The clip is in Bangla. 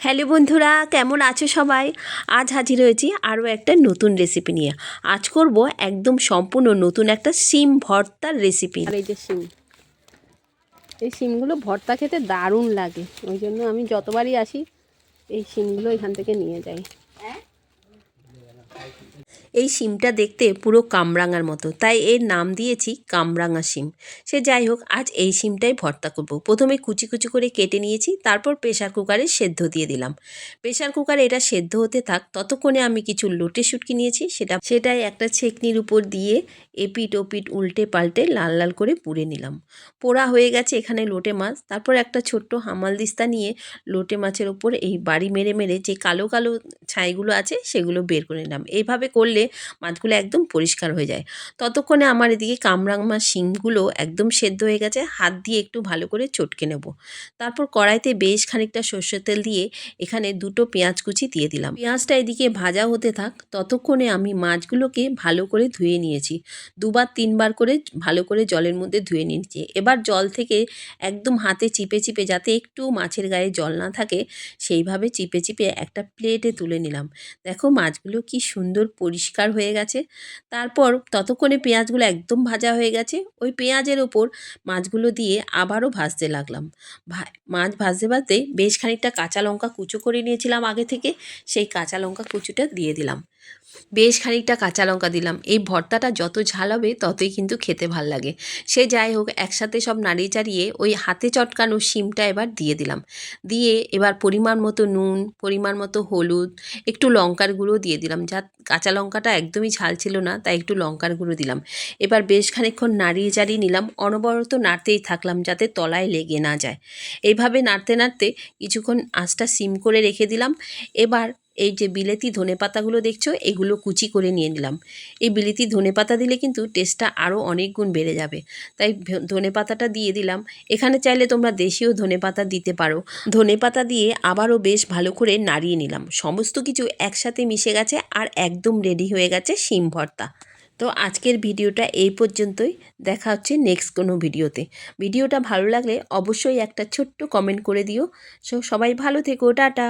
হ্যালো বন্ধুরা, কেমন আছো সবাই? আজ হাজির হয়েছি আরও একটা নতুন রেসিপি নিয়ে। আজ করব একদম সম্পূর্ণ নতুন একটা শিম ভর্তার রেসিপি। আর এই যে শিম, এই শিমগুলো ভর্তা খেতে দারুণ লাগে। ওই জন্য আমি যতবারই আসি এই শিমগুলো এখান থেকে নিয়ে যাই। এই শিমটা দেখতে পুরো কামরাঙার মতো, তাই এর নাম দিয়েছি কামরাঙা শিম। সে যাই হোক, আজ এই শিমটাই ভর্তা করব। প্রথমে কুচি কুচি করে কেটে নিয়েছি, তারপর প্রেশার কুকারে সেদ্ধ দিয়ে দিলাম। প্রেশার কুকারে এটা সেদ্ধ হতে থাক, ততক্ষণে আমি কিছু লোটে শুটকি নিয়েছি, সেটাই একটা ছেঁকনির উপর দিয়ে এপিট ওপিট উল্টে পাল্টে লাল লাল করে পুড়ে নিলাম। পোড়া হয়ে গেছে এখানে লোটে মাছ। তারপর একটা ছোট্ট হামালদিস্তা নিয়ে লোটে মাছের ওপর এই বাড়ি মেরে মেরে যে কালো কালো ছাইগুলো আছে সেগুলো বের করে নিলাম। এইভাবে করলে মাছগুলো একদম পরিষ্কার হয়ে যায়। ততক্ষণে আমার এদিকে কামরাঙা শিমগুলো একদম সেদ্ধ হয়ে গেছে। হাত দিয়ে একটু ভালো করে চটকে নেব। তারপর কড়াইতে বেশ খানিকটা সর্ষের তেল দিয়ে এখানে দুটো পেঁয়াজ কুচি দিয়ে দিলাম। পেঁয়াজটা এদিকে ভাজা হতে থাক, ততক্ষণে আমি মাছগুলোকে ভালো করে ধুয়ে নিয়েছি। দুবার তিনবার করে ভালো করে জলের মধ্যে ধুয়ে নিয়েছি। এবার জল থেকে একদম হাতে চিপে চিপে, যাতে একটু মাছের গায়ে জল না থাকে, সেইভাবে চিপে চিপে একটা প্লেটে তুলে নিলাম। দেখো মাছগুলো কি সুন্দর পরিষ্কার হয়ে গেছে। তারপর ততক্ষণে পেঁয়াজগুলো একদম ভাজা হয়ে গেছে। ওই পেঁয়াজের ওপর মাছগুলো দিয়ে আবারও ভাজতে লাগলাম। মাছ ভাজতে ভাজতে বেশ খানিকটা কাঁচা লঙ্কা কুচো করে নিয়েছিলাম আগে থেকে, সেই কাঁচা লঙ্কা কুচোটা দিয়ে দিলাম। বেশ খানিকটা কাঁচা লঙ্কা দিলাম। এই ভর্তাটা যত ঝাল হবে ততই কিন্তু খেতে ভাল লাগে। সে যাই হোক, একসাথে সব নাড়িয়ে চাড়িয়ে ওই হাতে চটকানো শিমটা এবার দিয়ে দিলাম। দিয়ে এবার পরিমাণ মতো নুন, পরিমাণ মতো হলুদ, একটু লঙ্কার গুঁড়ো দিয়ে দিলাম। কাঁচা লঙ্কাটা একদমই ঝাল ছিল না, তাই একটু লঙ্কার গুঁড়ো দিলাম। এবার বেশ খানিকক্ষণ নাড়িয়ে চাড়িয়ে নিলাম। অনবরত নাড়তেই থাকলাম যাতে তলায় লেগে না যায়। এইভাবে নাড়তে নাড়তে কিছুক্ষণ আঁচটা সিম করে রেখে দিলাম। এবার এই যে বিলেতি ধনেপাতাগুলো দেখছো, এগুলো কুচি করে নিয়ে নিলাম। এই বিলেতি ধনেপাতা দিলে কিন্তু টেস্টটা আরও অনেক গুণ বেড়ে যাবে, তাই ধনেপাতাটা দিয়ে দিলাম। এখানে চাইলে তোমরা দেশীয় ধনেপাতা দিতে পারো। ধনেপাতা দিয়ে আবারও বেশ ভালো করে নাড়িয়ে নিলাম। সমস্ত কিছু একসাথে মিশে গেছে আর একদম রেডি হয়ে গেছে শিম ভর্তা। তো আজকের ভিডিওটা এই পর্যন্তই। দেখা হচ্ছে নেক্সট কোনো ভিডিওতে। ভিডিওটা ভালো লাগলে অবশ্যই একটা ছোট্ট কমেন্ট করে দিও। সবাই ভালো থেকো, টাটা।